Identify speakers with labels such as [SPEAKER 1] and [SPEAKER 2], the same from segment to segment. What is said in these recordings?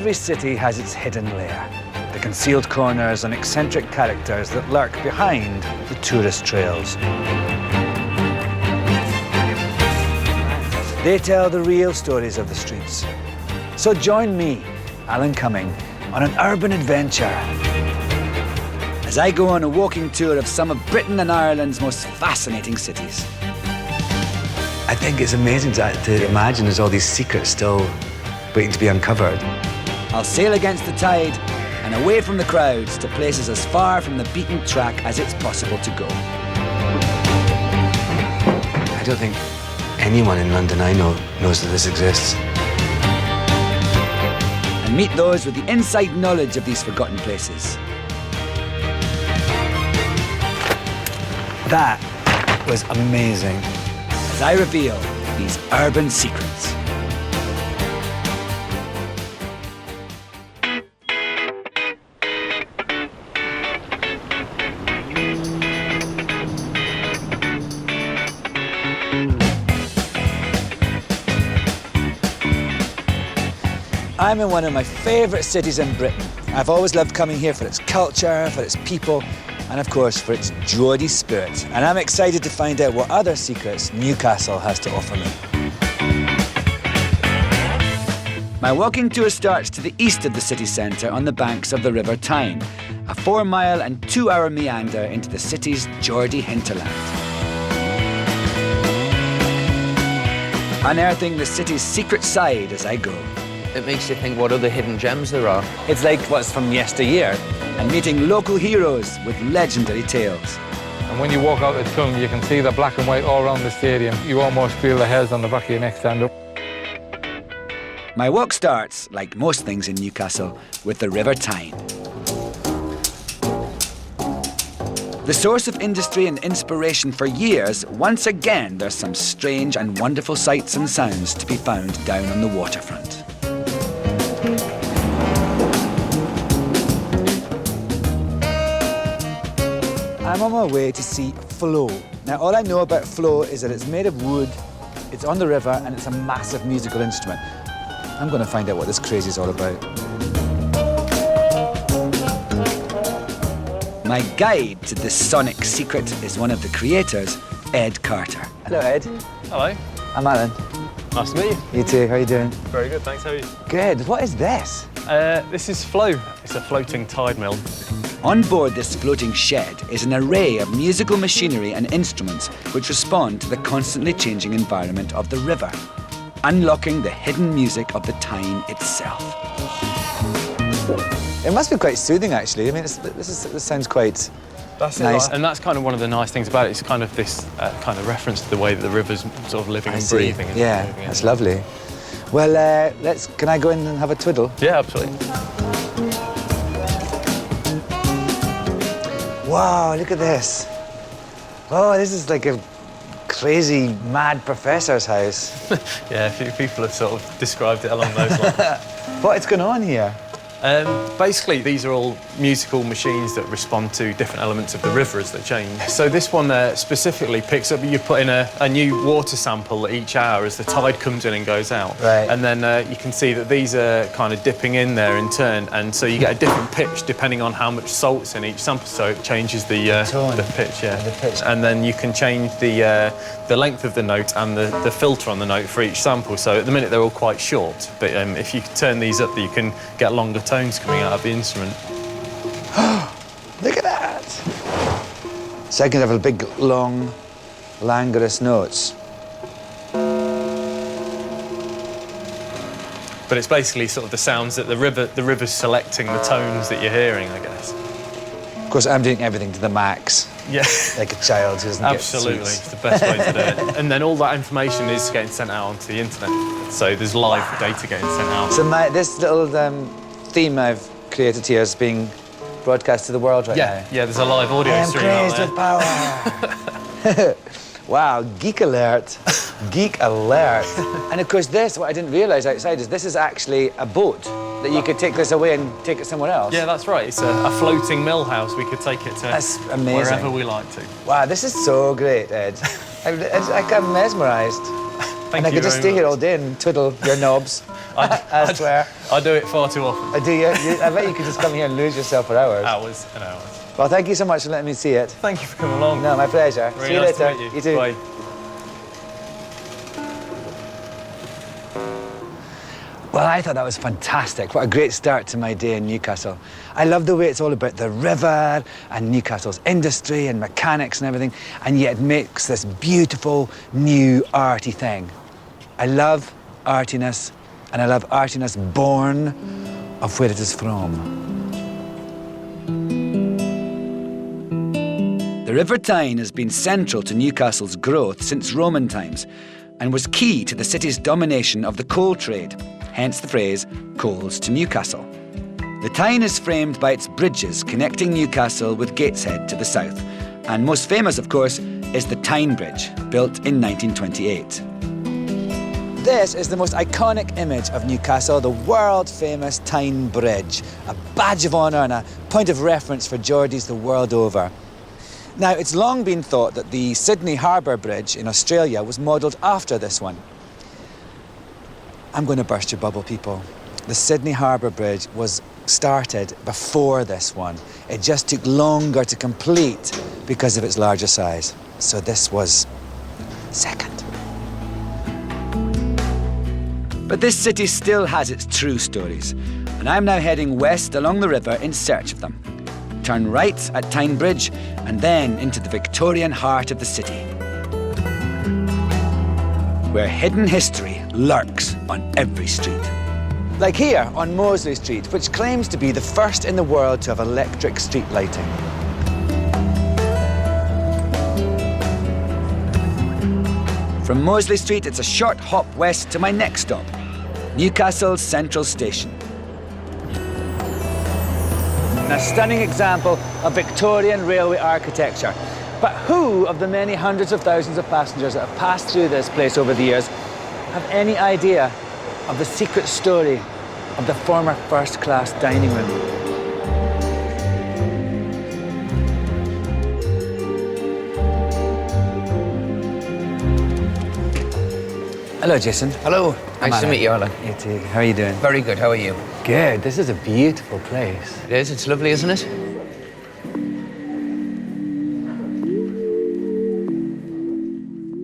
[SPEAKER 1] Every city has its hidden lair, the concealed corners and eccentric characters that lurk behind the tourist trails. They tell the real stories of the streets. So join me, Alan Cumming, on an urban adventure as I go on a walking tour of some of Britain and Ireland's most fascinating cities. I think it's amazing to imagine there's all these secrets still waiting to be uncovered. I'll sail against the tide and away from the crowds to places as far from the beaten track as it's possible to go.
[SPEAKER 2] I don't think anyone in London I know knows that this exists.
[SPEAKER 1] And meet those with the inside knowledge of these forgotten places. That was amazing. As I reveal these urban secrets. I'm in one of my favourite cities in Britain. I've always loved coming here for its culture, for its people, and of course for its Geordie spirit. And I'm excited to find out what other secrets Newcastle has to offer me. My walking tour starts to the east of the city centre on the banks of the River Tyne, a 4-mile and 2-hour meander into the city's Geordie hinterland. Unearthing the city's secret side as I go.
[SPEAKER 3] It makes you think what other hidden gems there are.
[SPEAKER 1] It's like what's from yesteryear, and meeting local heroes with legendary tales.
[SPEAKER 4] And when you walk out the tunnel, you can see the black and white all around the stadium. You almost feel the hairs on the back of your neck stand up.
[SPEAKER 1] My walk starts, like most things in Newcastle, with the River Tyne. The source of industry and inspiration for years, once again there's some strange and wonderful sights and sounds to be found down on the waterfront. I'm on my way to see Flow. Now, all I know about Flow is that it's made of wood, it's on the river, and it's a massive musical instrument. I'm going to find out what this crazy is all about. My guide to this sonic secret is one of the creators, Ed Carter. Hello, Ed.
[SPEAKER 5] Hello.
[SPEAKER 1] I'm Alan.
[SPEAKER 5] Nice to meet you.
[SPEAKER 1] You too. How are you doing?
[SPEAKER 5] Very good, thanks. How are you?
[SPEAKER 1] Good. What is this?
[SPEAKER 5] This is Flow. It's a floating tide mill.
[SPEAKER 1] On board this floating shed is an array of musical machinery and instruments which respond to the constantly changing environment of the river, unlocking the hidden music of the Tyne itself. It must be quite soothing, actually. I mean, this sounds quite nice.
[SPEAKER 5] And that's kind of one of the nice things about it. It's kind of this kind of reference to the way that the river's sort of living and breathing. And
[SPEAKER 1] yeah,
[SPEAKER 5] moving.
[SPEAKER 1] That's lovely. Well, can I go in and have a twiddle?
[SPEAKER 5] Yeah, absolutely.
[SPEAKER 1] Wow, look at this. Oh, this is like a crazy, mad professor's house.
[SPEAKER 5] Yeah, a few people have sort of described it along those lines.
[SPEAKER 1] What's going on here?
[SPEAKER 5] Basically, these are all musical machines that respond to different elements of the river as they change. So this one specifically picks up, you put in a new water sample each hour as the tide comes in and goes out.
[SPEAKER 1] Right.
[SPEAKER 5] And then you can see that these are kind of dipping in there in turn, and so you get a different pitch depending on how much salt's in each sample, so it changes the pitch, yeah.
[SPEAKER 1] The pitch.
[SPEAKER 5] And then you can change the length of the note and the filter on the note for each sample. So at the minute they're all quite short, but if you turn these up, you can get longer tones coming out of the instrument.
[SPEAKER 1] Look at that! So I can have a big, long, languorous notes.
[SPEAKER 5] But it's basically sort of the sounds that the river's selecting the tones that you're hearing, I guess.
[SPEAKER 1] Of course, I'm doing everything to the max.
[SPEAKER 5] Yeah.
[SPEAKER 1] Like a child who doesn't
[SPEAKER 5] Absolutely,
[SPEAKER 1] get sweets.
[SPEAKER 5] it's the best way to do it. And then all that information is getting sent out onto the internet. So there's live data getting sent out.
[SPEAKER 1] So this little theme I've created here is being broadcast to the world right now.
[SPEAKER 5] Yeah, there's a live audio stream out there.
[SPEAKER 1] With power. Wow, geek alert. Geek alert. And of course what I didn't realise outside is this is actually a boat that you could take this away and take it somewhere else.
[SPEAKER 5] Yeah, that's right. It's a floating mill house. We could take it to wherever we like to.
[SPEAKER 1] Wow, this is so great, Ed. I'm mesmerised.
[SPEAKER 5] Thank
[SPEAKER 1] and I
[SPEAKER 5] you
[SPEAKER 1] could just
[SPEAKER 5] very
[SPEAKER 1] stay here
[SPEAKER 5] much.
[SPEAKER 1] all day and twiddle your knobs. I swear.
[SPEAKER 5] I do it far too often.
[SPEAKER 1] I do you? I bet you could just come here and lose yourself for hours.
[SPEAKER 5] Hours and hours.
[SPEAKER 1] Well, thank you so much for letting me see it.
[SPEAKER 5] Thank you for coming along.
[SPEAKER 1] No, my pleasure.
[SPEAKER 5] Very
[SPEAKER 1] See you
[SPEAKER 5] nice
[SPEAKER 1] later.
[SPEAKER 5] to meet you.
[SPEAKER 1] You too.
[SPEAKER 5] Bye.
[SPEAKER 1] Well, I thought that was fantastic. What a great start to my day in Newcastle. I love the way it's all about the river and Newcastle's industry and mechanics and everything, and yet it makes this beautiful, new, arty thing. I love artiness, and I love artiness born of where it is from. The River Tyne has been central to Newcastle's growth since Roman times and was key to the city's domination of the coal trade, hence the phrase, coals to Newcastle. The Tyne is framed by its bridges connecting Newcastle with Gateshead to the south, and most famous, of course, is the Tyne Bridge, built in 1928. This is the most iconic image of Newcastle, the world-famous Tyne Bridge, a badge of honour and a point of reference for Geordies the world over. Now, it's long been thought that the Sydney Harbour Bridge in Australia was modelled after this one. I'm going to burst your bubble, people. The Sydney Harbour Bridge was started before this one. It just took longer to complete because of its larger size. So this was second. But this city still has its true stories, and I'm now heading west along the river in search of them. Turn right at Tyne Bridge and then into the Victorian heart of the city, where hidden history lurks on every street. Like here on Mosley Street, which claims to be the first in the world to have electric street lighting. From Mosley Street, it's a short hop west to my next stop, Newcastle Central Station. A stunning example of Victorian railway architecture. But who of the many hundreds of thousands of passengers that have passed through this place over the years have any idea of the secret story of the former first-class dining room? Hello, Jason.
[SPEAKER 3] Hello. Nice to meet you, Alan.
[SPEAKER 1] You too. How are you doing?
[SPEAKER 3] Very good. How are you?
[SPEAKER 1] Good. This is a beautiful place.
[SPEAKER 3] It is. It's lovely, isn't it?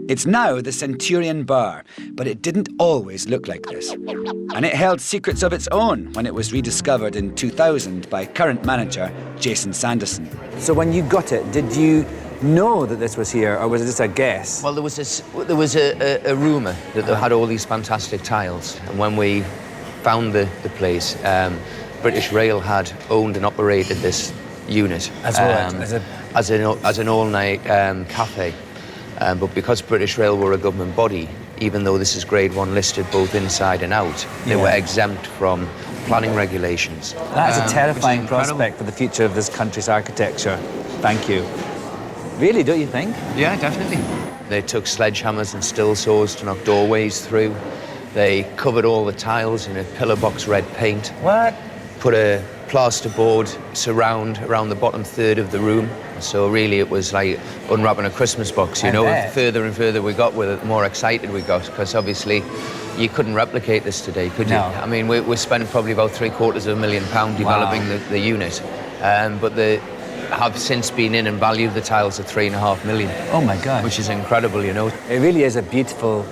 [SPEAKER 1] It's now the Centurion Bar, but it didn't always look like this. And it held secrets of its own when it was rediscovered in 2000 by current manager Jason Sanderson. So when you got it, did you know that this was here, or was it just a guess?
[SPEAKER 3] Well, there was a rumour that they had all these fantastic tiles, and when we found the place, British Rail had owned and operated this unit
[SPEAKER 1] As
[SPEAKER 3] an all-night cafe. But because British Rail were a government body, even though this is Grade 1 listed both inside and out, they were exempt from planning regulations.
[SPEAKER 1] That's a terrifying prospect for the future of this country's architecture. Thank you. Really, don't you think?
[SPEAKER 3] Yeah, definitely. They took sledgehammers and still saws to knock doorways through. They covered all the tiles in a pillar box red paint.
[SPEAKER 1] What?
[SPEAKER 3] Put a plasterboard surround around the bottom third of the room. So really it was like unwrapping a Christmas box, you know. The further and further we got with it, the more excited we got, because obviously you couldn't replicate this today, could you?
[SPEAKER 1] No.
[SPEAKER 3] I mean, we spent probably about £750,000 developing the unit, but they have since been in and valued the tiles at £3.5 million.
[SPEAKER 1] Oh my God.
[SPEAKER 3] Which is incredible, you know.
[SPEAKER 1] It really is a beautiful,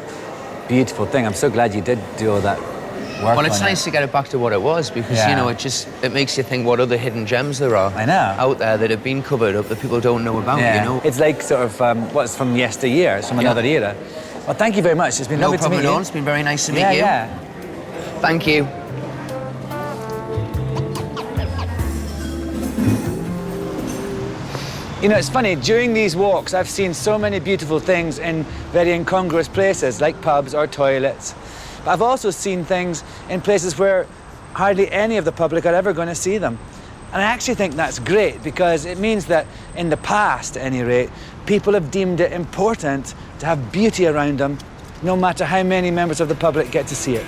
[SPEAKER 1] beautiful thing. I'm so glad you did do all that work.
[SPEAKER 3] Well, it's nice to get it back to what it was, because, you know, it makes you think what other hidden gems there are out there that have been covered up that people don't know about, you know.
[SPEAKER 1] It's like sort of what's from yesteryear, it's from another era. Well, thank you very much. It's been lovely to meet you.
[SPEAKER 3] No problem at all. It's been very nice to meet you.
[SPEAKER 1] Yeah.
[SPEAKER 3] Thank you.
[SPEAKER 1] You know, it's funny, during these walks, I've seen so many beautiful things in very incongruous places, like pubs or toilets. But I've also seen things in places where hardly any of the public are ever going to see them. And I actually think that's great, because it means that in the past, at any rate, people have deemed it important to have beauty around them, no matter how many members of the public get to see it.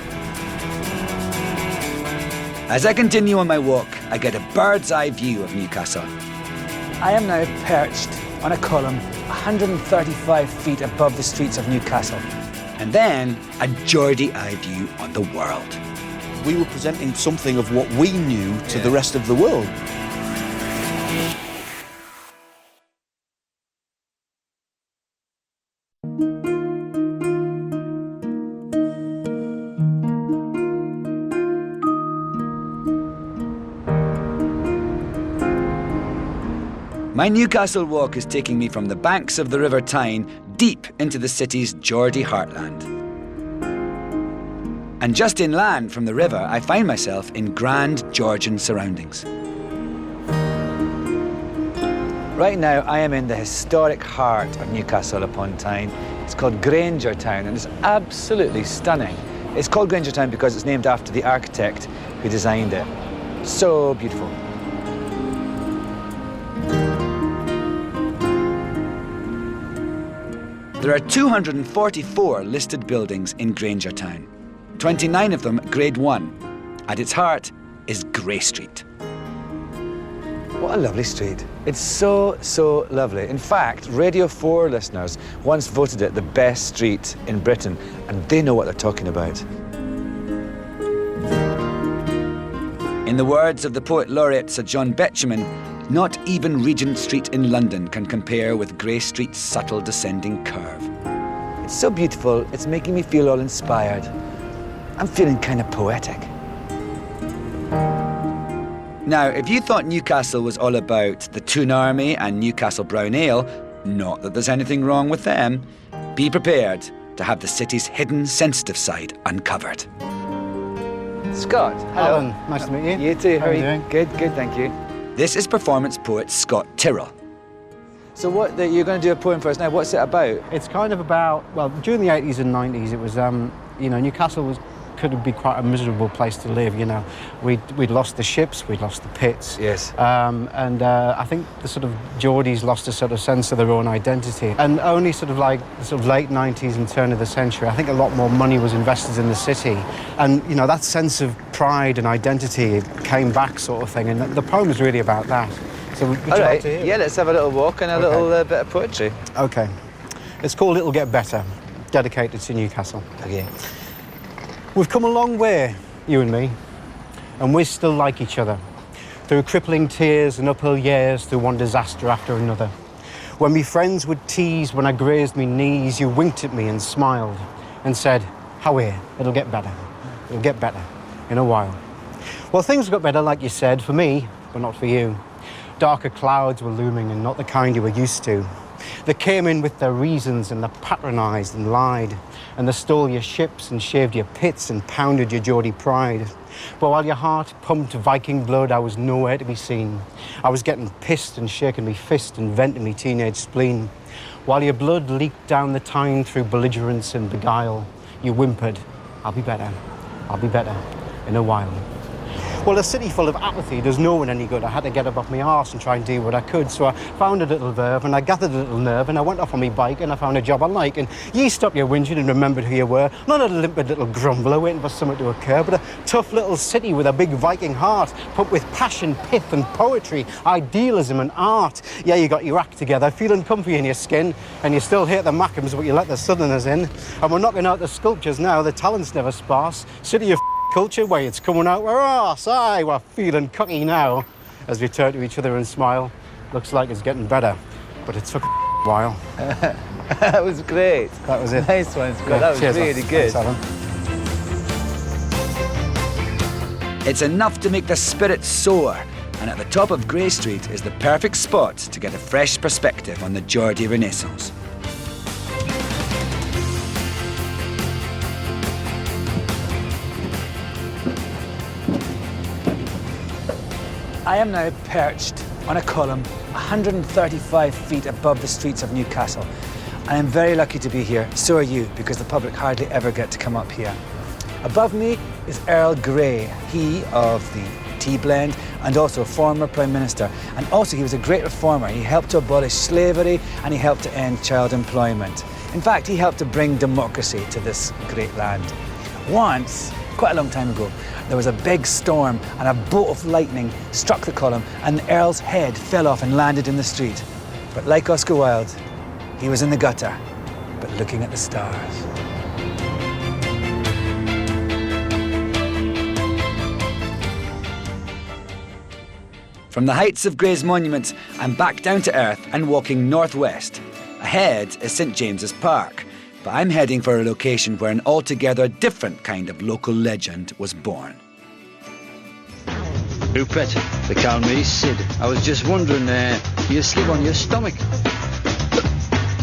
[SPEAKER 1] As I continue on my walk, I get a bird's eye view of Newcastle. I am now perched on a column 135 feet above the streets of Newcastle. And then a Geordie eye view on the world.
[SPEAKER 6] we were presenting something of what we knew to the rest of the world.
[SPEAKER 1] My Newcastle walk is taking me from the banks of the River Tyne deep into the city's Geordie heartland. And just inland from the river, I find myself in grand Georgian surroundings. Right now, I am in the historic heart of Newcastle upon Tyne. It's called Granger Town, and it's absolutely stunning. It's called Granger Town because it's named after the architect who designed it. So beautiful. There are 244 listed buildings in Granger Town, 29 of them Grade 1. At its heart is Grey Street. What a lovely street. It's so, so lovely. In fact, Radio 4 listeners once voted it the best street in Britain, and they know what they're talking about. In the words of the poet laureate Sir John Betjeman, not even Regent Street in London can compare with Grey Street's subtle descending curve. It's so beautiful, it's making me feel all inspired. I'm feeling kind of poetic. Now, if you thought Newcastle was all about the Toon Army and Newcastle Brown Ale, not that there's anything wrong with them, be prepared to have the city's hidden sensitive side uncovered. Scott, hello.
[SPEAKER 7] Alan, nice to meet you.
[SPEAKER 1] You too,
[SPEAKER 7] How are you doing?
[SPEAKER 1] Good, thank you. This is performance poet Scott Tyrrell. So you're going to do a poem for us now. What's it about?
[SPEAKER 7] It's kind of about, well, during the 80s and 90s, it was, Newcastle could be quite a miserable place to live, you know. We'd lost the ships, we'd lost the pits.
[SPEAKER 1] Yes.
[SPEAKER 7] I think the sort of Geordies lost a sort of sense of their own identity. And only sort of like the sort of late 90s and turn of the century, I think a lot more money was invested in the city. And, you know, that sense of pride and identity came back sort of thing. And the poem is really about that. So would you like to hear it?
[SPEAKER 1] Yeah, let's have a little walk and a little bit of poetry.
[SPEAKER 7] Okay. It's called It'll Get Better, dedicated to Newcastle.
[SPEAKER 1] Okay.
[SPEAKER 7] We've come a long way, you and me, and we still like each other. Through crippling tears and uphill years, through one disaster after another. When me friends would tease, when I grazed me knees, you winked at me and smiled and said, how are you? It'll get better. It'll get better in a while. Well, things got better, like you said, for me, but not for you. Darker clouds were looming and not the kind you were used to. They came in with their reasons and they patronised and lied. And they stole your ships and shaved your pits and pounded your Geordie pride. But while your heart pumped Viking blood, I was nowhere to be seen. I was getting pissed and shaking me fist and venting me teenage spleen. While your blood leaked down the Tyne through belligerence and beguile, you whimpered, I'll be better in a while. Well, a city full of apathy does no one any good. I had to get up off my arse and try and do what I could. So I found a little verve and I gathered a little nerve and I went off on my bike and I found a job I like. And ye stopped your whinging and remembered who you were. Not a limpid little grumbler waiting for something to occur, but a tough little city with a big Viking heart, pumped with passion, pith and poetry, idealism and art. Yeah, you got your act together, feeling comfy in your skin, and you still hate the Mackhams, but you let the Southerners in. And we're knocking out the sculptures now, the talent's never sparse. City of culture, way it's coming out, we're arse, aye, we're feeling cocky now. As we turn to each other and smile, looks like it's getting better, but it took a while.
[SPEAKER 1] That was great.
[SPEAKER 7] That was it.
[SPEAKER 1] Nice one, Scott.
[SPEAKER 7] Yeah,
[SPEAKER 1] That was
[SPEAKER 7] cheers,
[SPEAKER 1] really
[SPEAKER 7] man.
[SPEAKER 1] good.
[SPEAKER 7] Thanks, Alan.
[SPEAKER 1] It's enough to make the spirit soar, and at the top of Grey Street is the perfect spot to get a fresh perspective on the Geordie Renaissance. I am now perched on a column 135 feet above the streets of Newcastle. I am very lucky to be here, so are you, because the public hardly ever get to come up here. Above me is Earl Grey, he of the tea blend and also a former Prime Minister. And also he was a great reformer. He helped to abolish slavery and he helped to end child employment. In fact, he helped to bring democracy to this great land. Once, quite a long time ago, there was a big storm and a bolt of lightning struck the column and the Earl's head fell off and landed in the street. But like Oscar Wilde, he was in the gutter, but looking at the stars. From the heights of Gray's Monument, I'm back down to earth and walking northwest. Ahead is St James's Park, but I'm heading for a location where an altogether different kind of local legend was born.
[SPEAKER 8] Rupert, they call me Sid. I was just wondering, you sleep on your stomach?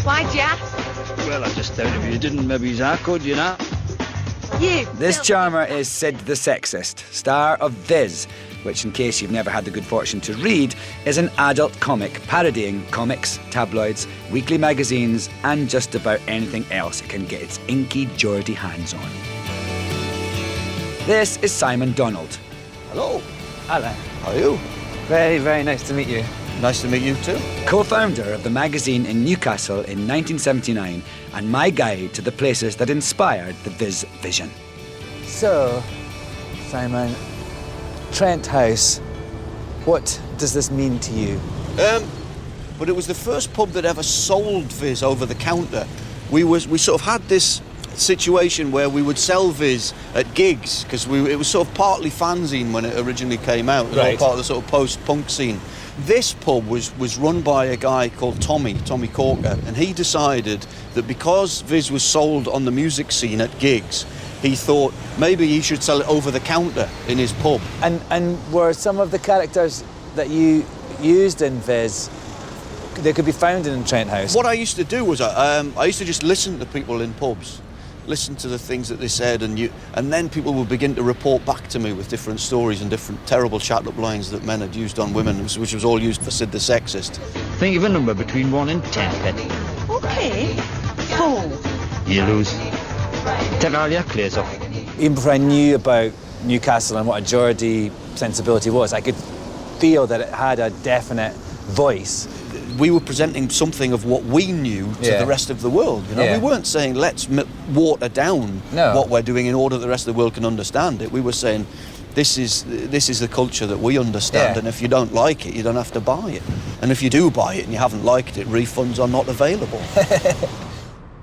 [SPEAKER 9] Why'd you ask?
[SPEAKER 8] Well, I just thought if you didn't, maybe I could, you know.
[SPEAKER 1] This charmer is Sid the Sexist, star of Viz, which, in case you've never had the good fortune to read, is an adult comic parodying comics, tabloids, weekly magazines, and just about anything else it can get its inky Geordie hands on. This is Simon Donald.
[SPEAKER 6] Hello.
[SPEAKER 10] Hello.
[SPEAKER 6] How are you?
[SPEAKER 10] Very, very nice to meet you.
[SPEAKER 6] Nice to meet you too.
[SPEAKER 1] Co-founder of the magazine in Newcastle in 1979 and my guide to the places that inspired the Viz vision.
[SPEAKER 10] So, Simon, Trent House, what does this mean to you?
[SPEAKER 6] But it was the first pub that ever sold Viz over the counter. We sort of had this situation where we would sell Viz at gigs because it was sort of partly fanzine when it originally came out. It was all part of the sort of post-punk scene. This pub was run by a guy called Tommy Corker, and he decided that because Viz was sold on the music scene at gigs, he thought maybe he should sell it over the counter in his pub.
[SPEAKER 10] And were some of the characters that you used in Viz, they could be found in Trent House?
[SPEAKER 6] What I used to do was I used to just listen to people in pubs, listen to the things that they said, and then people would begin to report back to me with different stories and different terrible chat-up lines that men had used on women, which was all used for Sid the Sexist.
[SPEAKER 8] Think of a number between 1 and 10, Betty.
[SPEAKER 9] Okay. 4.
[SPEAKER 8] You lose. Take all your clothes off.
[SPEAKER 10] Even before I knew about Newcastle and what a Geordie sensibility was, I could feel that it had a definite voice.
[SPEAKER 6] We were presenting something of what we knew to the rest of the world. You know, we weren't saying let's water down what we're doing in order that the rest of the world can understand it. We were saying this is the culture that we understand, and if you don't like it, you don't have to buy it. And if you do buy it and you haven't liked it, refunds are not available.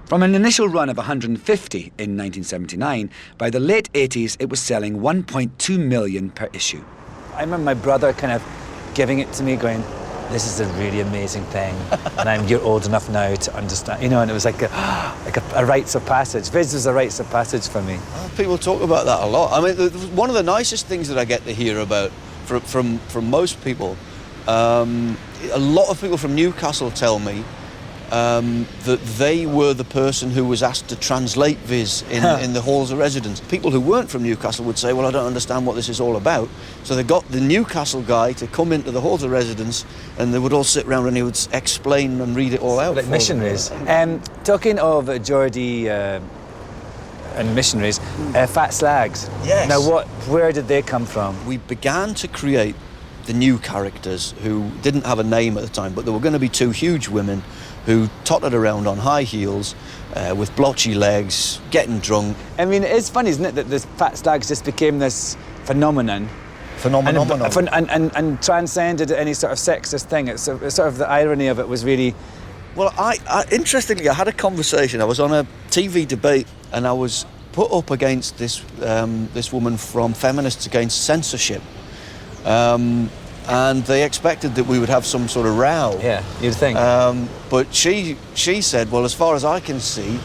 [SPEAKER 1] From an initial run of 150 in 1979, by the late 80s it was selling 1.2 million per issue.
[SPEAKER 10] I remember my brother kind of giving it to me going, this is a really amazing thing, and you're old enough now to understand, you know, and it was like a rites of passage. Viz was a rites of passage for me.
[SPEAKER 6] People talk about that a lot. I mean, one of the nicest things that I get to hear about from most people, a lot of people from Newcastle tell me that they were the person who was asked to translate Viz in the halls of residence. People who weren't from Newcastle would say, well, I don't understand what this is all about. So they got the Newcastle guy to come into the halls of residence, and they would all sit around and he would explain and read it all out.
[SPEAKER 10] Like missionaries. Talking of Geordie and missionaries, Fat Slags.
[SPEAKER 6] Yes.
[SPEAKER 10] Now, where did they come from?
[SPEAKER 6] We began to create the new characters who didn't have a name at the time, but there were going to be two huge women who tottered around on high heels with blotchy legs, getting drunk.
[SPEAKER 10] I mean, it's funny, isn't it, that this Fat Slags just became this phenomenon and transcended any sort of sexist thing. It's sort of the irony of it was really...
[SPEAKER 6] Well, interestingly, I had a conversation. I was on a TV debate and I was put up against this woman from Feminists Against Censorship. And they expected that we would have some sort of row.
[SPEAKER 10] Yeah, you'd think.
[SPEAKER 6] But she said, well, as far as I can see,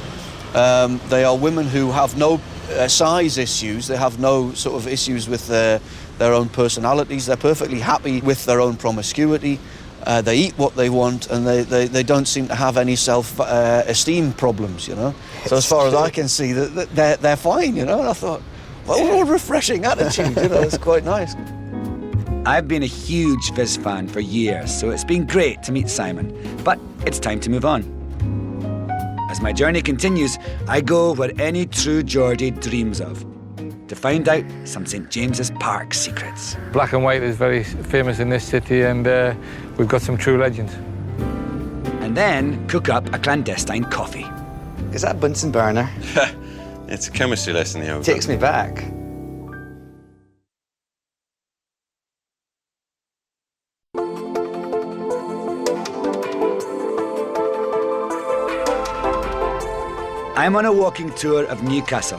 [SPEAKER 6] they are women who have no size issues. They have no sort of issues with their own personalities. They're perfectly happy with their own promiscuity. They eat what they want, and they don't seem to have any self-esteem problems, you know. So as far as I can see, they're fine, you know. And I thought, well, what a refreshing attitude, you know. It's quite nice.
[SPEAKER 1] I've been a huge Viz fan for years, so it's been great to meet Simon. But it's time to move on. As my journey continues, I go where any true Geordie dreams of, to find out some St James's Park secrets.
[SPEAKER 4] Black and white is very famous in this city, and we've got some true legends.
[SPEAKER 1] And then cook up a clandestine coffee.
[SPEAKER 2] Is that a Bunsen burner? It's a chemistry lesson here.
[SPEAKER 10] Takes me back.
[SPEAKER 1] I'm on a walking tour of Newcastle.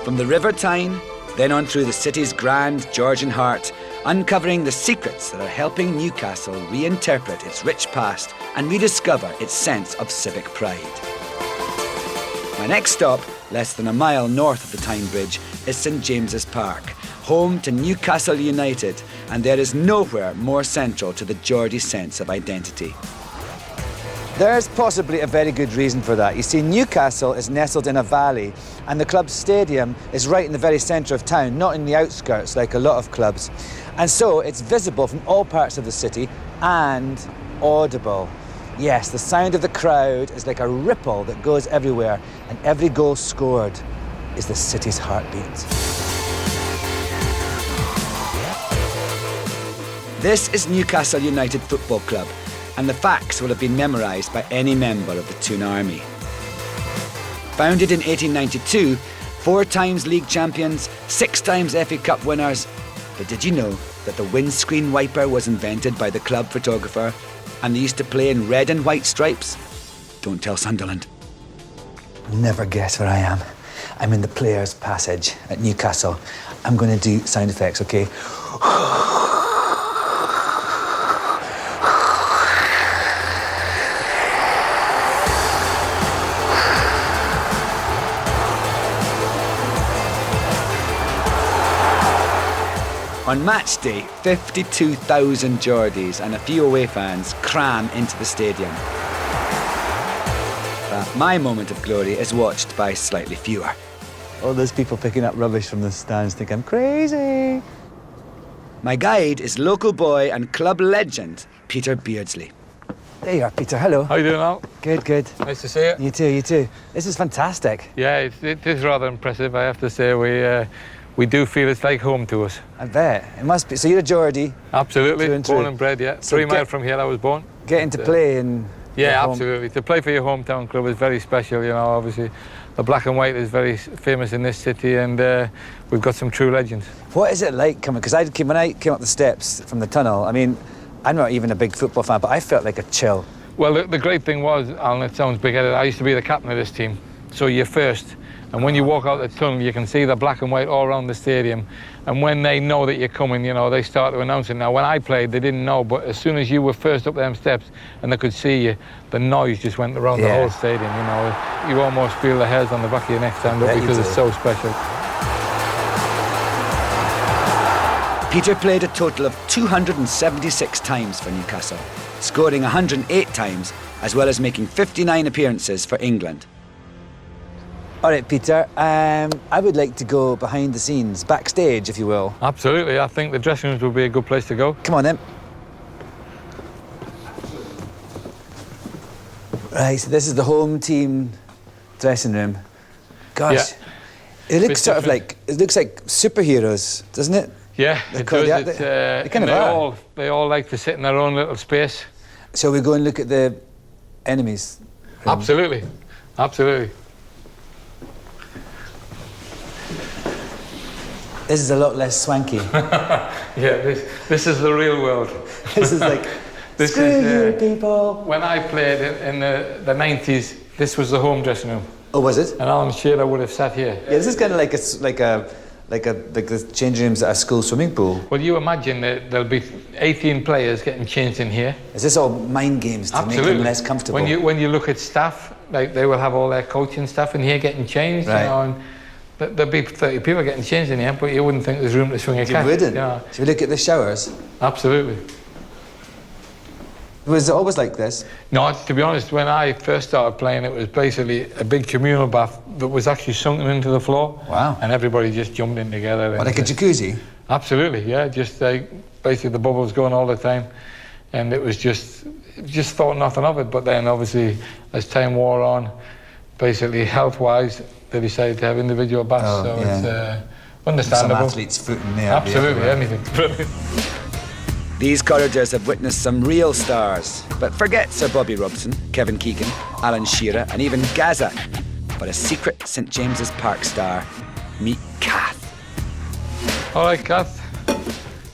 [SPEAKER 1] From the River Tyne, then on through the city's grand Georgian heart, uncovering the secrets that are helping Newcastle reinterpret its rich past and rediscover its sense of civic pride. My next stop, less than a mile north of the Tyne Bridge, is St James's Park, home to Newcastle United, and there is nowhere more central to the Geordie sense of identity.
[SPEAKER 10] There's possibly a very good reason for that. You see, Newcastle is nestled in a valley, and the club's stadium is right in the very centre of town, not in the outskirts like a lot of clubs. And so it's visible from all parts of the city and audible. Yes, the sound of the crowd is like a ripple that goes everywhere, and every goal scored is the city's heartbeat.
[SPEAKER 1] This is Newcastle United Football Club, and the facts will have been memorised by any member of the Toon Army. Founded in 1892, 4 times league champions, 6 times FA Cup winners. But did you know that the windscreen wiper was invented by the club photographer, and they used to play in red and white stripes? Don't tell Sunderland.
[SPEAKER 10] Never guess where I am. I'm in the players' passage at Newcastle. I'm going to do sound effects, okay?
[SPEAKER 1] On match day, 52,000 Geordies and a few away fans cram into the stadium. But my moment of glory is watched by slightly fewer.
[SPEAKER 10] All those people picking up rubbish from the stands think I'm crazy.
[SPEAKER 1] My guide is local boy and club legend, Peter Beardsley.
[SPEAKER 10] There you are, Peter. Hello.
[SPEAKER 4] How you doing, Al?
[SPEAKER 10] Good, good.
[SPEAKER 4] Nice to see you.
[SPEAKER 10] You too, you too. This is fantastic.
[SPEAKER 4] Yeah, it is rather impressive, I have to say. We do feel it's like home to us.
[SPEAKER 10] I bet. It must be. So you're a Geordie?
[SPEAKER 4] Absolutely.
[SPEAKER 10] Through and
[SPEAKER 4] born
[SPEAKER 10] through.
[SPEAKER 4] and bred, yeah.
[SPEAKER 10] So
[SPEAKER 4] 3 miles from here I was born.
[SPEAKER 10] Getting to play in...
[SPEAKER 4] Yeah,
[SPEAKER 10] home.
[SPEAKER 4] absolutely. To play for your hometown club is very special, you know, obviously. The black and white is very famous in this city, and we've got some true legends.
[SPEAKER 10] What is it like coming? Because when I came up the steps from the tunnel, I mean, I'm not even a big football fan, but I felt like a chill.
[SPEAKER 4] Well, the great thing was, Alan, it sounds big-headed, I used to be the captain of this team. So you're first. And when you walk out the tunnel, you can see the black and white all around the stadium. And when they know that you're coming, you know, they start to announce it. Now, when I played, they didn't know, but as soon as you were first up them steps and they could see you, the noise just went around the whole stadium, you know. You almost feel the hairs on the back of your neck stand up because it's so special.
[SPEAKER 1] Peter played a total of 276 times for Newcastle, scoring 108 times, as well as making 59 appearances for England.
[SPEAKER 10] All right, Peter, I would like to go behind the scenes, backstage, if you will.
[SPEAKER 4] Absolutely. I think the dressing rooms would be a good place to go.
[SPEAKER 10] Come on, then. Right, so this is the home team dressing room. Gosh, it looks sort of like, it looks like superheroes, doesn't it?
[SPEAKER 4] Yeah, it does.
[SPEAKER 10] They kind of are.
[SPEAKER 4] They all like to sit in their own little space.
[SPEAKER 10] Shall we go and look at the enemies?
[SPEAKER 4] Absolutely, absolutely.
[SPEAKER 10] This is a lot less swanky.
[SPEAKER 4] Yeah, this is the real world.
[SPEAKER 10] This is like, screw you people.
[SPEAKER 4] When I played in the 90s, this was the home dressing room.
[SPEAKER 10] Oh, was it?
[SPEAKER 4] And Alan Shearer would have sat here.
[SPEAKER 10] Yeah, this is kind of like the changing rooms at a school swimming pool.
[SPEAKER 4] Well, you imagine that there'll be 18 players getting changed in here.
[SPEAKER 10] Is this all mind games to make them less comfortable?
[SPEAKER 4] When you look at staff, like they will have all their coaching staff in here getting changed,
[SPEAKER 10] right.
[SPEAKER 4] You know, and there'll be 30 people getting changed in here, but you wouldn't think there's room to swing a cat.
[SPEAKER 10] You wouldn't?
[SPEAKER 4] You know?
[SPEAKER 10] Should we look at the showers?
[SPEAKER 4] Absolutely.
[SPEAKER 10] Was it always like this?
[SPEAKER 4] No, to be honest, when I first started playing, it was basically a big communal bath that was actually sunken into the floor.
[SPEAKER 10] Wow.
[SPEAKER 4] And everybody just jumped in together.
[SPEAKER 10] What, like a jacuzzi?
[SPEAKER 4] Absolutely, yeah. Just like basically the bubbles going all the time. And it was just thought nothing of it. But then obviously, as time wore on, basically health-wise, they decided to have individual baths.
[SPEAKER 10] Oh,
[SPEAKER 4] so
[SPEAKER 10] yeah.
[SPEAKER 4] It's understandable.
[SPEAKER 10] Some athlete's foot in there.
[SPEAKER 4] Absolutely, anything. Brilliant.
[SPEAKER 1] These corridors have witnessed some real stars, but forget Sir Bobby Robson, Kevin Keegan, Alan Shearer, and even Gaza. But a secret St James's Park star, meet Kath.
[SPEAKER 4] All right, Kath.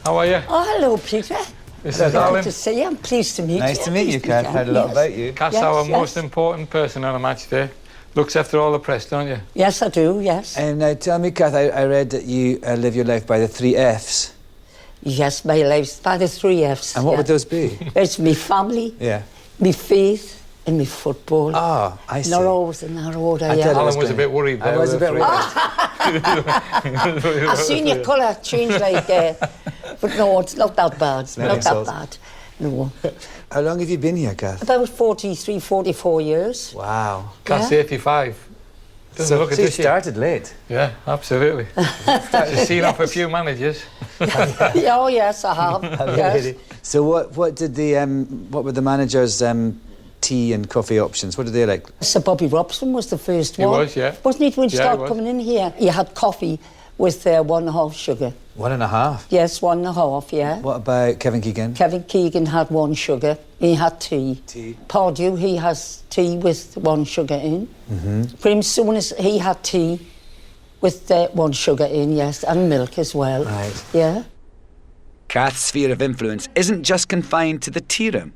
[SPEAKER 4] How are you?
[SPEAKER 9] Oh, hello, Peter.
[SPEAKER 4] This is Alan.
[SPEAKER 9] Good to see you. I'm pleased to meet you.
[SPEAKER 10] Nice to meet you, Kath. Heard a lot about you.
[SPEAKER 4] Kath's our most important person on a match day. Looks after all the press, don't you?
[SPEAKER 9] Yes, I do, yes.
[SPEAKER 10] And now tell me, Kath, I read that you live your life by the 3 Fs.
[SPEAKER 9] Yes, my life's by the 3 Fs.
[SPEAKER 10] And what would those be?
[SPEAKER 9] It's me family,
[SPEAKER 10] Yeah.
[SPEAKER 9] me faith, and me football.
[SPEAKER 10] Ah, I see.
[SPEAKER 9] Not always in that order,
[SPEAKER 10] I
[SPEAKER 9] yeah.
[SPEAKER 10] thought it
[SPEAKER 4] Alan was a bit worried there.
[SPEAKER 10] I was a bit worried.
[SPEAKER 9] I've seen your colour change like... but no, it's not that bad. Not that bad. No.
[SPEAKER 10] How long have you been here, Kath?
[SPEAKER 9] About 43, 44 years.
[SPEAKER 10] Wow.
[SPEAKER 4] Kath's 85. Doesn't look at
[SPEAKER 10] So you
[SPEAKER 4] this year.
[SPEAKER 10] started late.
[SPEAKER 4] Yeah, absolutely. She's seen off a few managers.
[SPEAKER 9] Yeah, oh, yes, I have. Yes.
[SPEAKER 10] So what were the managers' tea and coffee options? What did they like?
[SPEAKER 9] Sir Bobby Robson was the first one.
[SPEAKER 4] He was, yeah.
[SPEAKER 9] Wasn't he when he
[SPEAKER 4] Yeah,
[SPEAKER 9] started
[SPEAKER 4] he was.
[SPEAKER 9] coming in here? He had coffee with 1.5 sugar.
[SPEAKER 10] 1.5.
[SPEAKER 9] Yes, 1.5, yeah.
[SPEAKER 10] What about Kevin Keegan?
[SPEAKER 9] Kevin Keegan had 1 sugar. He had tea. Pardew, he has tea with 1 sugar in. Prim Sooners, he had tea with 1 sugar in, yes, and milk as well.
[SPEAKER 10] Right.
[SPEAKER 9] Yeah.
[SPEAKER 1] Kath's sphere of influence isn't just confined to the tea room.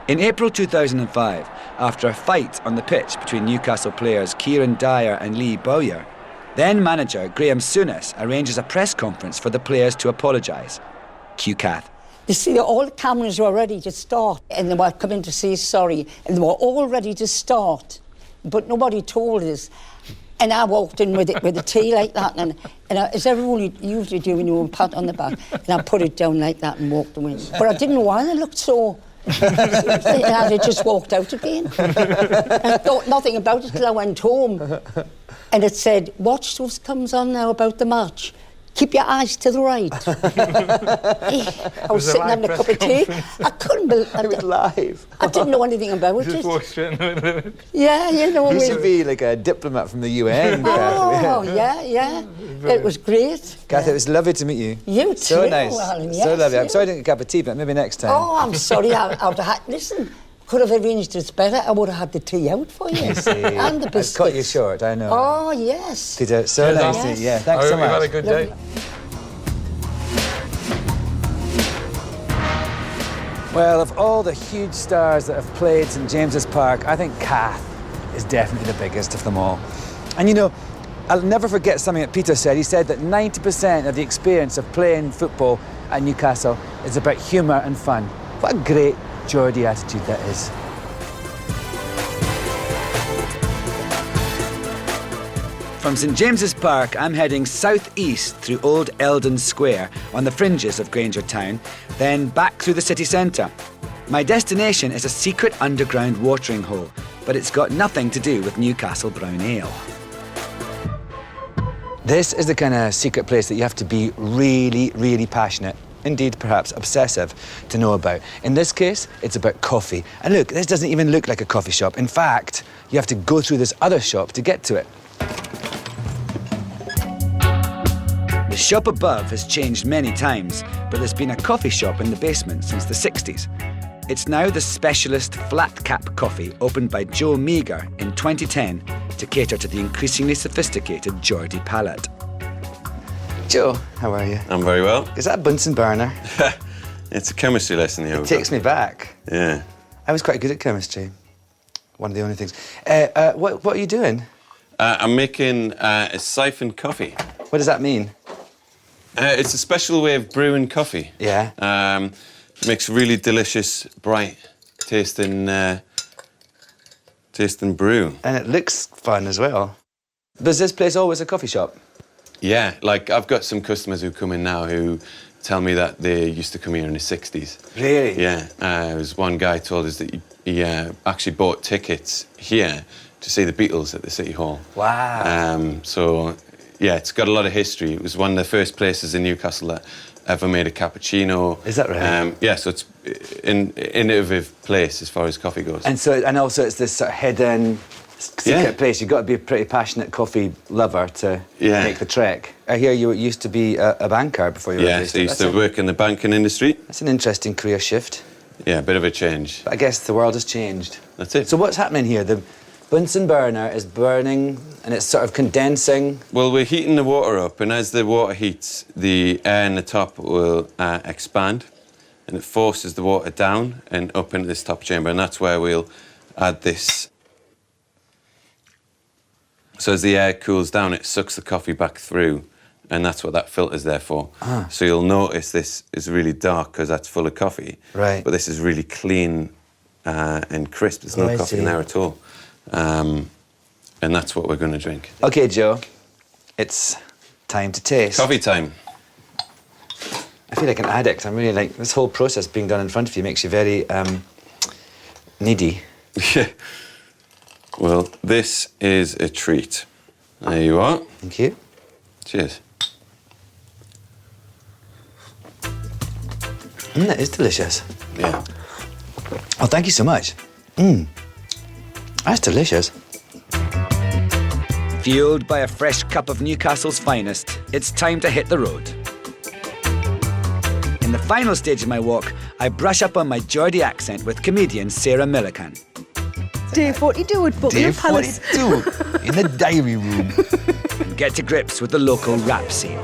[SPEAKER 1] In April 2005, after a fight on the pitch between Newcastle players Kieran Dyer and Lee Bowyer, then manager Graham Souness arranges a press conference for the players to apologise. Cue Kath.
[SPEAKER 9] You see, all the cameras were ready to start, and they were coming to say sorry, and they were all ready to start, but nobody told us. And I walked in with the tea like that, and as everyone usually do when you want a pat on the back, and I put it down like that and walked away. But I didn't know why they looked so... and I just walked out again. I thought nothing about it till I went home. And it said, watch what comes on now about the match. Keep your eyes to the right. I was sitting having a cup of tea. I couldn't believe it.
[SPEAKER 10] It was live.
[SPEAKER 9] I didn't know anything about
[SPEAKER 4] Just
[SPEAKER 9] it.
[SPEAKER 4] walked straight in the middle of it.
[SPEAKER 9] Yeah, you know.
[SPEAKER 10] You should be like a diplomat from the UN, Kath.
[SPEAKER 9] Oh, yeah. It was great.
[SPEAKER 10] Kath, it was lovely to meet you.
[SPEAKER 9] You too,
[SPEAKER 10] So nice.
[SPEAKER 9] Alan,
[SPEAKER 10] So
[SPEAKER 9] yes,
[SPEAKER 10] lovely. I'm
[SPEAKER 9] you.
[SPEAKER 10] sorry I didn't get a cup of tea, but maybe next time.
[SPEAKER 9] Oh, I'm sorry. Listen, could have arranged this better. I would have had the tea out for you. And the
[SPEAKER 10] I
[SPEAKER 9] biscuits.
[SPEAKER 10] cut you short, I know.
[SPEAKER 9] Oh, yes.
[SPEAKER 10] Peter, so
[SPEAKER 4] Cheers,
[SPEAKER 10] nice
[SPEAKER 4] Alan.
[SPEAKER 10] to meet you. Yeah,
[SPEAKER 4] I
[SPEAKER 10] thanks so
[SPEAKER 4] hope you've had a
[SPEAKER 10] much.
[SPEAKER 4] good day.
[SPEAKER 10] Well, of all the huge stars that have played St James's Park, I think Kath is definitely the biggest of them all. And you know, I'll never forget something that Peter said. He said that 90% of the experience of playing football at Newcastle is about humour and fun. What a great Geordie attitude that is.
[SPEAKER 1] From St James's Park, I'm heading southeast through Old Eldon Square on the fringes of Granger Town, then back through the city centre. My destination is a secret underground watering hole, but it's got nothing to do with Newcastle Brown Ale.
[SPEAKER 10] This is the kind of secret place that you have to be really, really passionate, indeed perhaps obsessive, to know about. In this case, it's about coffee. And look, this doesn't even look like a coffee shop. In fact, you have to go through this other shop to get to it.
[SPEAKER 1] The shop above has changed many times, but there's been a coffee shop in the basement since the 60s. It's now the specialist flat cap coffee opened by Joe Meagher in 2010 to cater to the increasingly sophisticated Geordie palate.
[SPEAKER 10] Joe, how are you?
[SPEAKER 2] I'm very well.
[SPEAKER 10] Is that a Bunsen burner?
[SPEAKER 2] It's a chemistry lesson here.
[SPEAKER 10] It takes me back.
[SPEAKER 2] Yeah.
[SPEAKER 10] I was quite good at chemistry. One of the only things. What are you doing?
[SPEAKER 2] I'm making a siphoned coffee.
[SPEAKER 10] What does that mean?
[SPEAKER 2] It's a special way of brewing coffee.
[SPEAKER 10] Yeah.
[SPEAKER 2] Makes really delicious, bright tasting brew.
[SPEAKER 10] And it looks fun as well. Was this place always a coffee shop?
[SPEAKER 2] Yeah, like I've got some customers who come in now who tell me that they used to come here in the 60s.
[SPEAKER 10] Really?
[SPEAKER 2] Yeah. There was one guy told us that he actually bought tickets here to see the Beatles at the City Hall.
[SPEAKER 10] Wow.
[SPEAKER 2] So, yeah, it's got a lot of history. It was one of the first places in Newcastle that ever made a cappuccino.
[SPEAKER 10] Is that right?
[SPEAKER 2] Yeah, so it's an innovative place as far as coffee goes.
[SPEAKER 10] And also it's this sort of hidden secret place. You've got to be a pretty passionate coffee lover to make the trek. I hear you used to be a banker before you were
[SPEAKER 2] Yes, I used to work in the banking industry.
[SPEAKER 10] That's an interesting career shift.
[SPEAKER 2] Yeah, a bit of a change.
[SPEAKER 10] But I guess the world has changed.
[SPEAKER 2] That's it.
[SPEAKER 10] So what's happening here? The Bunsen burner is burning and it's sort of condensing.
[SPEAKER 2] Well, we're heating the water up, and as the water heats, the air in the top will expand, and it forces the water down and up into this top chamber, and that's where we'll add this. So as the air cools down, it sucks the coffee back through, and that's what that filter's there for. So you'll notice this is really dark because that's full of coffee.
[SPEAKER 10] Right.
[SPEAKER 2] But this is really clean and crisp. There's no
[SPEAKER 10] I
[SPEAKER 2] coffee in
[SPEAKER 10] see.
[SPEAKER 2] there at all. And that's what we're going to drink.
[SPEAKER 10] Okay, Joe, it's time to taste.
[SPEAKER 2] Coffee time.
[SPEAKER 10] I feel like an addict. I'm really like, this whole process being done in front of you makes you very needy.
[SPEAKER 2] Yeah. Well, this is a treat. There you are.
[SPEAKER 10] Thank you.
[SPEAKER 2] Cheers.
[SPEAKER 10] That is delicious.
[SPEAKER 2] Yeah.
[SPEAKER 10] Oh, thank you so much. That's delicious.
[SPEAKER 1] Fueled by a fresh cup of Newcastle's finest, it's time to hit the road. In the final stage of my walk, I brush up on my Geordie accent with comedian Sarah Millican.
[SPEAKER 11] Dave, what do you do at Buckingham Palace?
[SPEAKER 10] 42 in the diary room.
[SPEAKER 1] And get to grips with the local rap scene.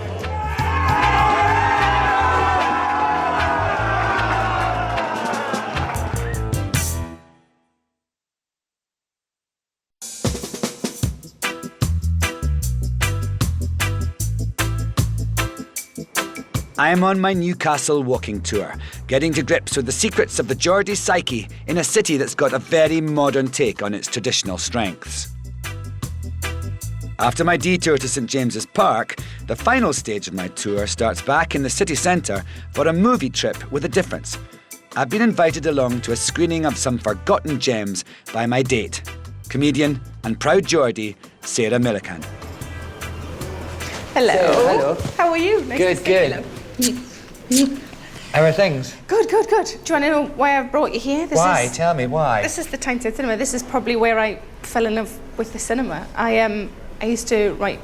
[SPEAKER 1] I'm on my Newcastle walking tour, getting to grips with the secrets of the Geordie psyche in a city that's got a very modern take on its traditional strengths. After my detour to St James's Park, the final stage of my tour starts back in the city centre for a movie trip with a difference. I've been invited along to a screening of some forgotten gems by my date, comedian and proud Geordie, Sarah Millican.
[SPEAKER 11] Hello.
[SPEAKER 10] Hello.
[SPEAKER 11] How are you? Nice
[SPEAKER 10] Good,
[SPEAKER 11] to
[SPEAKER 10] good. How are things?
[SPEAKER 11] Good, good, good. Do you want to know why I've brought you here?
[SPEAKER 10] Why? Tell me why.
[SPEAKER 11] This is the Tyneside Cinema. This is probably where I fell in love with the cinema. I used to write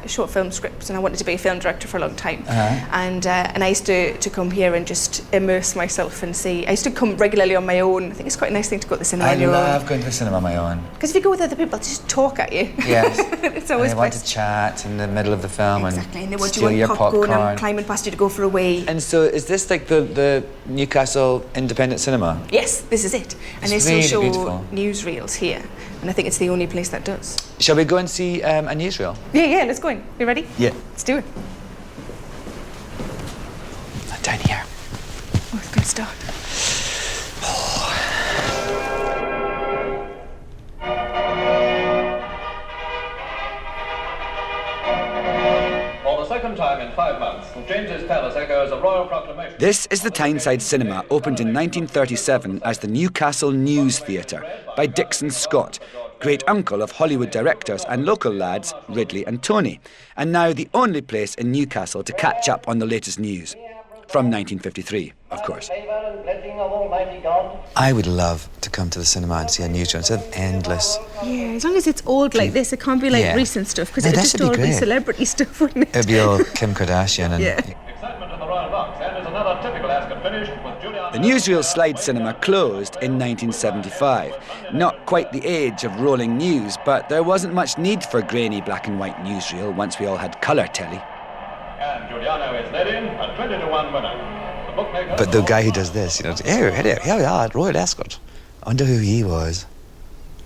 [SPEAKER 11] short film scripts, and I wanted to be a film director for a long time. And I used to come here and just immerse myself and see. I used to come regularly on my own. I think it's quite a nice thing to go to the cinema
[SPEAKER 10] I
[SPEAKER 11] on your own.
[SPEAKER 10] love going to the cinema on my own.
[SPEAKER 11] Because if you go with other people, they just talk at you.
[SPEAKER 10] Yes.
[SPEAKER 11] It's always
[SPEAKER 10] and they want
[SPEAKER 11] best.
[SPEAKER 10] to chat in the middle of the film
[SPEAKER 11] Exactly, and they want you
[SPEAKER 10] steal
[SPEAKER 11] on
[SPEAKER 10] your
[SPEAKER 11] popcorn and climbing past you to go for a wee.
[SPEAKER 10] And so is this like the Newcastle Independent Cinema?
[SPEAKER 11] Yes, this is it. And
[SPEAKER 10] It's
[SPEAKER 11] they
[SPEAKER 10] really
[SPEAKER 11] still show
[SPEAKER 10] beautiful.
[SPEAKER 11] newsreels here. And I think it's the only place that does.
[SPEAKER 10] Shall we go and see a newsreel?
[SPEAKER 11] Yeah, let's go in. You ready?
[SPEAKER 10] Yeah.
[SPEAKER 11] Let's do it.
[SPEAKER 10] Down here.
[SPEAKER 11] Oh, it's a good start.
[SPEAKER 12] For the second time in 5 months, St James's Palace echoes a royal proclamation.
[SPEAKER 1] This is the Tyneside Cinema, opened in 1937 as the Newcastle News Theatre by Dixon Scott, great uncle of Hollywood directors and local lads Ridley and Tony, and now the only place in Newcastle to catch up on the latest news. From 1953, of course.
[SPEAKER 10] I would love to come to the cinema and see a newsreel instead of endless.
[SPEAKER 11] Yeah, as long as it's old like this, it can't be like
[SPEAKER 10] Yeah.
[SPEAKER 11] recent stuff, because
[SPEAKER 10] No,
[SPEAKER 11] it would
[SPEAKER 10] that
[SPEAKER 11] just
[SPEAKER 10] should be
[SPEAKER 11] all be
[SPEAKER 10] great.
[SPEAKER 11] celebrity stuff, wouldn't it?
[SPEAKER 10] It'd be all Kim Kardashian and...
[SPEAKER 11] Yeah.
[SPEAKER 12] Excitement in the royal box, and is another typical Ascot finish with Juliana.
[SPEAKER 1] The newsreel slide cinema closed in 1975. Not quite the age of rolling news, but there wasn't much need for grainy black and white newsreel once we all had colour telly.
[SPEAKER 12] And Juliana is led in, a 20-1 winner. The bookmakers
[SPEAKER 10] But the guy who does this, you know, here we are at Royal Ascot. I wonder who he was.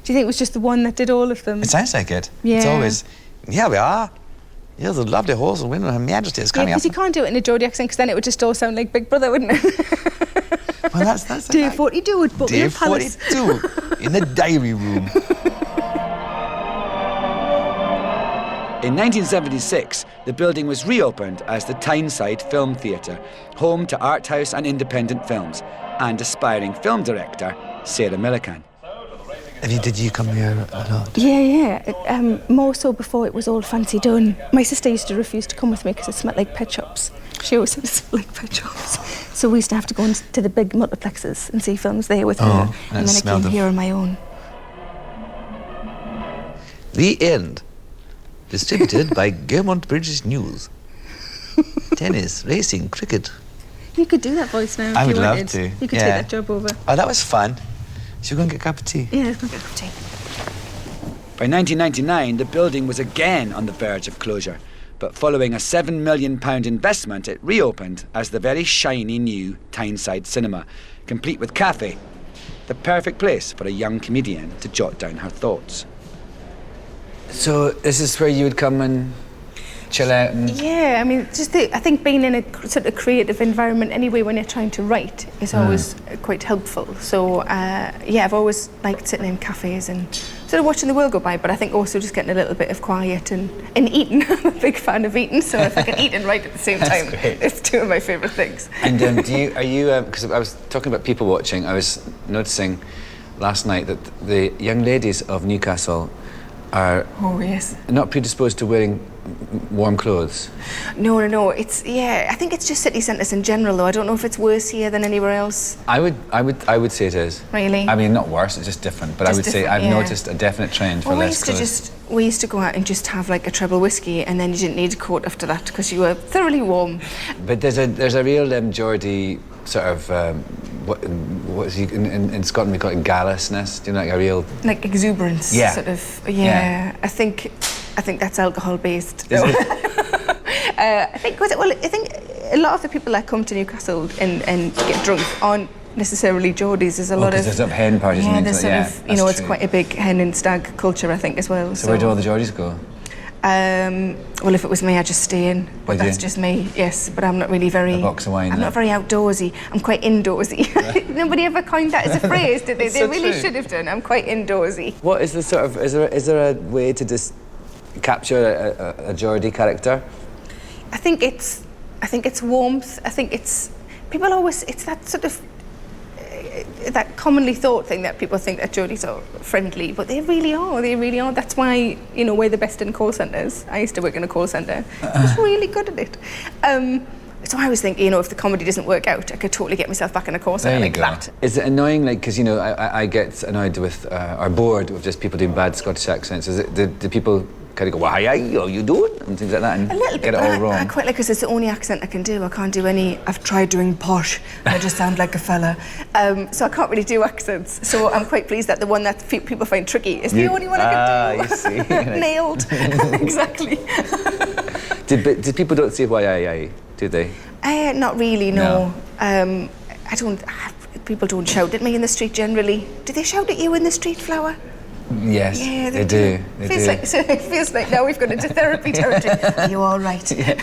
[SPEAKER 11] Do you think it was just the one that did all of them?
[SPEAKER 10] It sounds like it.
[SPEAKER 11] Yeah.
[SPEAKER 10] It's always, here we are. Here's a lovely horse and winner, Her Majesty is
[SPEAKER 11] Yeah,
[SPEAKER 10] coming up.
[SPEAKER 11] because you can't do it in a Geordie accent, because then it would just all sound like Big Brother, wouldn't it?
[SPEAKER 10] Well, that's
[SPEAKER 11] Dave, what do you do at Buckingham
[SPEAKER 10] Day
[SPEAKER 11] Palace?
[SPEAKER 10] 42 in the diary room.
[SPEAKER 1] In 1976, the building was reopened as the Tyneside Film Theatre, home to art house and independent films, and aspiring film director Sarah Millican.
[SPEAKER 10] Did you come here a lot?
[SPEAKER 11] Yeah. More so before it was all fancy done. My sister used to refuse to come with me because it smelled like pet shops. She always said it smelled like pet shops. So we used to have to go into the big multiplexes and see films there with her. And then I came here on my own.
[SPEAKER 10] The End. Distributed by Gaumont British News. Tennis, racing, cricket.
[SPEAKER 11] You could do that voice now if
[SPEAKER 10] I would
[SPEAKER 11] you
[SPEAKER 10] love
[SPEAKER 11] wanted.
[SPEAKER 10] to.
[SPEAKER 11] You could
[SPEAKER 10] Yeah.
[SPEAKER 11] take that job over.
[SPEAKER 10] Oh, that was fun. Should we go and get a cup of tea?
[SPEAKER 11] Yeah, let's go get a cup of tea.
[SPEAKER 1] By 1999, the building was again on the verge of closure, but following a £7 million investment, it reopened as the very shiny new Tyneside Cinema, complete with cafe, the perfect place for a young comedian to jot down her thoughts.
[SPEAKER 10] So this is where you would come and chill out and...
[SPEAKER 11] Yeah, I mean, I think being in a sort of creative environment anyway when you're trying to write is always quite helpful. So, yeah, I've always liked sitting in cafes and sort of watching the world go by, but I think also just getting a little bit of quiet and eating. I'm a big fan of eating, so if I can eat and write at the same time, it's two of my favourite things.
[SPEAKER 10] And are you, because I was talking about people watching, I was noticing last night that the young ladies of Newcastle are not predisposed to wearing warm clothes.
[SPEAKER 11] No. I think it's just city centres in general, though. I don't know if it's worse here than anywhere else.
[SPEAKER 10] I would say it is.
[SPEAKER 11] Really?
[SPEAKER 10] I mean, not worse, it's just different. But I would say I've noticed a definite trend for less clothes.
[SPEAKER 11] We used to go out and just have like a treble whiskey, and then you didn't need a coat after that because you were thoroughly warm.
[SPEAKER 10] But there's a real Geordie sort of what is he in Scotland we call it gallousness. Do you know, like a real
[SPEAKER 11] like exuberance?
[SPEAKER 10] Yeah.
[SPEAKER 11] Sort of. Yeah. I think that's alcohol based.
[SPEAKER 10] Is it?
[SPEAKER 11] I think a lot of the people that come to Newcastle and get drunk aren't necessarily Geordies. There's a lot of
[SPEAKER 10] there's sort of hen parties and things like that.
[SPEAKER 11] You know, it's quite a big hen and stag culture, I think, as well.
[SPEAKER 10] So where do all the Geordies go?
[SPEAKER 11] Well, if it was me, I'd just stay in. But that's just me, yes. But I'm not really very...
[SPEAKER 10] A box of wine.
[SPEAKER 11] I'm not very outdoorsy. I'm quite indoorsy.
[SPEAKER 10] Right.
[SPEAKER 11] Nobody ever coined that as a phrase, did they?
[SPEAKER 10] It's
[SPEAKER 11] They
[SPEAKER 10] so
[SPEAKER 11] really
[SPEAKER 10] true.
[SPEAKER 11] should have done. I'm quite indoorsy.
[SPEAKER 10] What is the sort of... Is there a way to just capture a Geordie character?
[SPEAKER 11] I think it's warmth. I think it's... People always... It's that sort of... that commonly thought thing that people think that Geordies are friendly, but they really are. That's why, you know, we're the best in call centres. I used to work in a call centre. I was really good at it. So I was thinking, you know, if the comedy doesn't work out, I could totally get myself back in a call centre like that.
[SPEAKER 10] Is it annoying, like, because, you know, I get annoyed with, or bored with just people doing bad Scottish accents. Is it, do people kind of go, well, hi, how you doing? And things like that, and
[SPEAKER 11] a little
[SPEAKER 10] get
[SPEAKER 11] bit,
[SPEAKER 10] it all wrong?
[SPEAKER 11] I quite like, because it's the only accent I can do. I can't do any, I've tried doing posh, and I just sound like a fella. So I can't really do accents. So I'm quite pleased that the one that people find tricky is the only one I can do.
[SPEAKER 10] You see.
[SPEAKER 11] Nailed. Exactly.
[SPEAKER 10] Did people don't say why, do they?
[SPEAKER 11] Not really, no. I don't, people don't shout at me in the street generally. Do they shout at you in the street, Flower?
[SPEAKER 10] Yes,
[SPEAKER 11] yeah,
[SPEAKER 10] they do.
[SPEAKER 11] It feels like now we've got into therapy territory. Are you all right?
[SPEAKER 10] Yeah.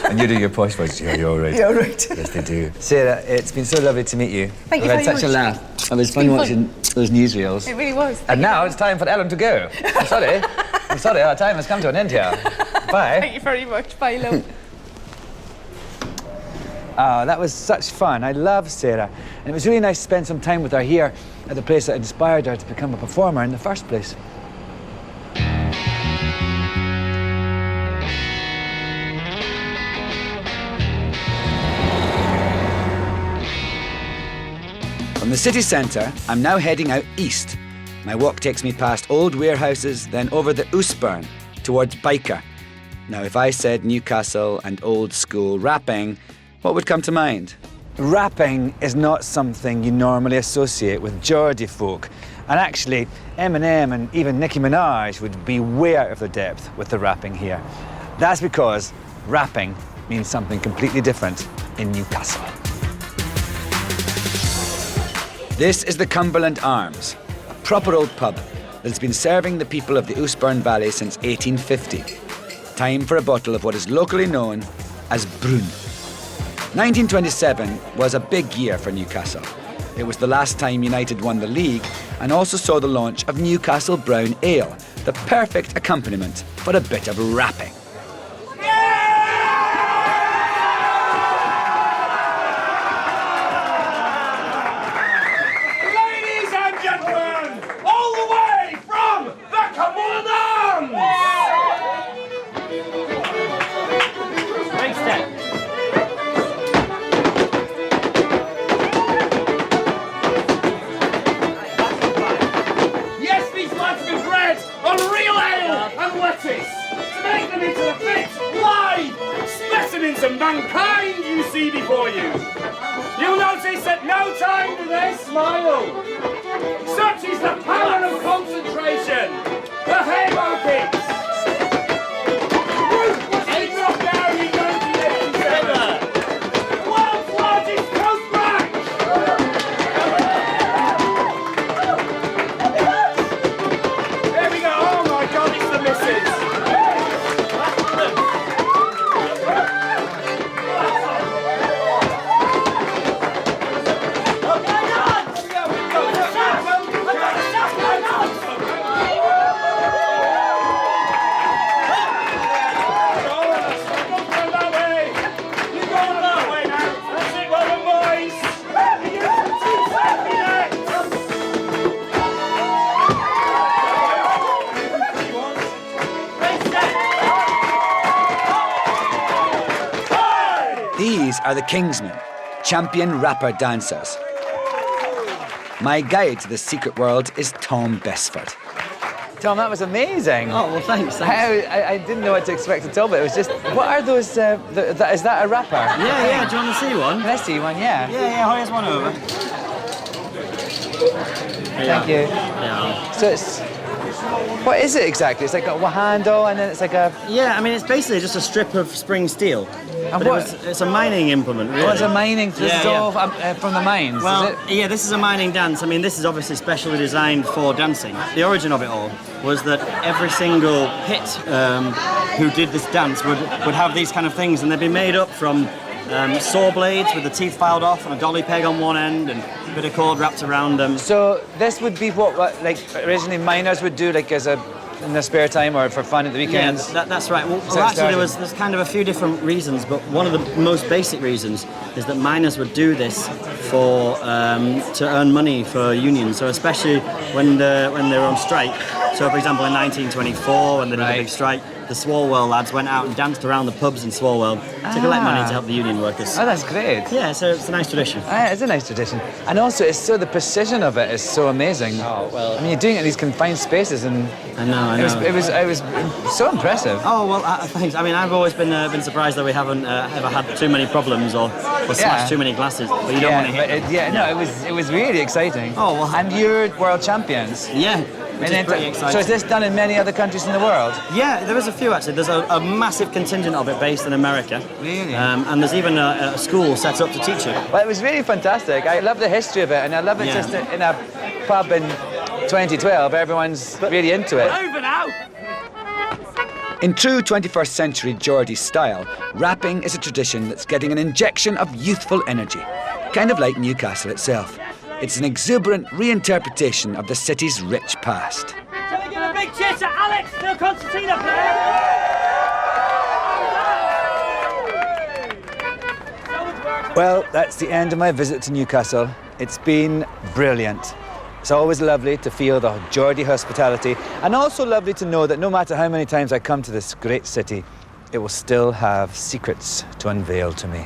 [SPEAKER 10] And you do your posh voice. Yeah, you're all right.
[SPEAKER 11] You're all right.
[SPEAKER 10] Yes, they do. Sarah, it's been so lovely to meet you.
[SPEAKER 11] Thank you
[SPEAKER 10] We've had
[SPEAKER 11] very
[SPEAKER 10] such a
[SPEAKER 11] much.
[SPEAKER 10] laugh. It was fun watching those newsreels.
[SPEAKER 11] It really was.
[SPEAKER 10] And now it's time for Ellen to go. I'm sorry, our time has come to an end here. Bye.
[SPEAKER 11] Thank you very much. Bye, love.
[SPEAKER 1] Oh, that was such fun. I love Sarah. And it was really nice to spend some time with her here at the place that inspired her to become a performer in the first place. From the city centre, I'm now heading out east. My walk takes me past old warehouses, then over the Oostburn towards Byker. Now, if I said Newcastle and old school rapping, what would come to mind? Rapping is not something you normally associate with Geordie folk. And actually, Eminem and even Nicki Minaj would be way out of their depth with the rapping here. That's because rapping means something completely different in Newcastle. This is the Cumberland Arms, a proper old pub that's been serving the people of the Oostburn Valley since 1850. Time for a bottle of what is locally known as Broon. 1927 was a big year for Newcastle. It was the last time United won the league and also saw the launch of Newcastle Brown Ale, the perfect accompaniment for a bit of rapping.
[SPEAKER 13] Ladies and gentlemen, all the way from the Cumberland Arms! Great step. Yes, these lads have been bred on real ale and lettuce to make them into the fit, live specimens of mankind you see before you. You'll notice at no time do they smile. Such is the power of concentration. The hair markings. Ruthlessly dropped down in 1987. World's largest coast rack. There we go. Oh my God, it's the missus.
[SPEAKER 1] These are the Kingsmen, champion rapper dancers. My guide to the secret world is Tom Besford.
[SPEAKER 10] Tom, that was amazing.
[SPEAKER 14] Oh, well, thanks.
[SPEAKER 10] I didn't know what to expect at all, but it was just... What are those... is that a rapper?
[SPEAKER 14] Yeah, do you want to see one?
[SPEAKER 10] Can I see one, yeah?
[SPEAKER 14] Yeah, here's one over.
[SPEAKER 10] Thank you.
[SPEAKER 14] Yeah.
[SPEAKER 10] So it's... What is it exactly? It's like a handle and then it's like a...
[SPEAKER 14] Yeah, I mean, it's basically just a strip of spring steel.
[SPEAKER 10] And
[SPEAKER 14] But it's a mining implement, really.
[SPEAKER 10] Oh, it's a mining... This is all from the mines,
[SPEAKER 14] Well,
[SPEAKER 10] is it?
[SPEAKER 14] yeah, this is a mining dance. I mean, this is obviously specially designed for dancing. The origin of it all was that every single pit who did this dance would have these kind of things, and they'd be made up from saw blades with the teeth filed off and a dolly peg on one end and a bit of cord wrapped around them.
[SPEAKER 10] So this would be what like originally miners would do, like in their spare time or for fun at the weekends?
[SPEAKER 14] Yeah, that's right. Well, actually, there's kind of a few different reasons, but one of the most basic reasons is that miners would do this for to earn money for unions. So especially when they were on strike. So, for example, in 1924, when they did a big strike, the Swalwell lads went out and danced around the pubs in Swalwell to collect money to help the union workers.
[SPEAKER 10] Oh, that's great.
[SPEAKER 14] Yeah, so it's a nice tradition.
[SPEAKER 10] It's a nice tradition. And also, the precision of it is so amazing.
[SPEAKER 14] Oh, well...
[SPEAKER 10] I mean, you're doing it in these confined spaces and...
[SPEAKER 14] I know.
[SPEAKER 10] It was so impressive.
[SPEAKER 14] Oh, well, thanks. I mean, I've always been surprised that we haven't ever had too many problems or smashed too many glasses, but you don't want to hit them.
[SPEAKER 10] It was really exciting.
[SPEAKER 14] Oh, well...
[SPEAKER 10] And you're world champions.
[SPEAKER 14] Yeah. Pretty exciting.
[SPEAKER 10] So is this done in many other countries in the world?
[SPEAKER 14] Yeah, there is a few actually. There's a massive contingent of it based in America.
[SPEAKER 10] Really?
[SPEAKER 14] And there's even a school set up to teach it.
[SPEAKER 10] Well, it was really fantastic. I love the history of it, and I love it just in a pub in 2012. Everyone's really into it.
[SPEAKER 13] Over now!
[SPEAKER 1] In true 21st century Geordie style, rapping is a tradition that's getting an injection of youthful energy, kind of like Newcastle itself. It's an exuberant reinterpretation of the city's rich past.
[SPEAKER 13] Shall we give a big cheer to Alex, the concertina player?
[SPEAKER 10] Well, that's the end of my visit to Newcastle. It's been brilliant. It's always lovely to feel the Geordie hospitality, and also lovely to know that no matter how many times I come to this great city, it will still have secrets to unveil to me.